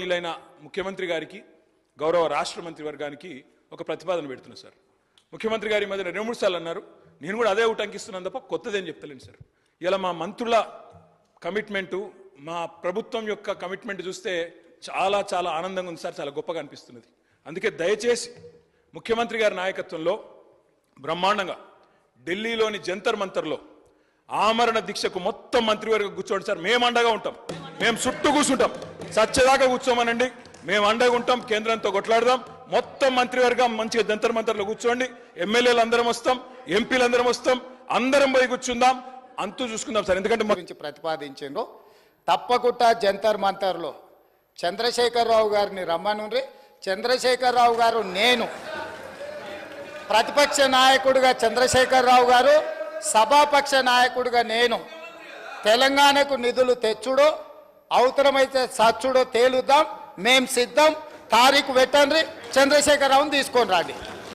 గౌరవనీయులైన ముఖ్యమంత్రి గారికి గౌరవ రాష్ట్ర మంత్రి వర్గానికి ఒక ప్రతిపాదన పెడుతున్నా సార్. ముఖ్యమంత్రి గారి మధ్య 2-3 సార్లు అన్నారు, నేను కూడా అదే ఉటంకిస్తున్నాను తప్ప కొత్తదేం చెప్తలేను సార్. ఇలా మా మంత్రుల కమిట్మెంటు, మా ప్రభుత్వం యొక్క కమిట్మెంట్ చూస్తే చాలా చాలా ఆనందంగా ఉంది సార్, చాలా గొప్పగా అనిపిస్తున్నది. అందుకే దయచేసి ముఖ్యమంత్రి గారి నాయకత్వంలో బ్రహ్మాండంగా ఢిల్లీలోని జంతర్ మంతర్లో ఆమరణ దీక్షకు మొత్తం మంత్రివర్గం కూర్చోండి సార్. మేము అండగా ఉంటాం, మేము చుట్టూ కూర్చుంటాం, సచ్చేదాకా కూర్చోమనండి, మేము అండగా ఉంటాం, కేంద్రంతో కొట్లాడదాం. మొత్తం మంత్రివర్గం మంచిగా జంతర్ మంతర్లో కూర్చోండి, ఎమ్మెల్యేలు అందరం వస్తాం, ఎంపీలు అందరం వస్తాం, అందరం పోయి కూర్చుందాం, అంతూ చూసుకుందాం సార్. ఎందుకంటే గురించి ప్రతిపాదించిండ్రు. తప్పకుండా జంతర్ మంతర్లో చంద్రశేఖరరావు గారిని రమ్మనుండ్రి. చంద్రశేఖరరావు గారు, నేను ప్రతిపక్ష నాయకుడిగా చంద్రశేఖరరావు గారు, సభాపక్ష నాయకుడిగా నేను తెలంగాణకు నిధులు తెచ్చుడో అవసరమైతే సచ్చుడో తేలుద్దాం. మేం సిద్ధం. తారీఖు పెట్టండి, చంద్రశేఖరరావుని తీసుకొని రండి.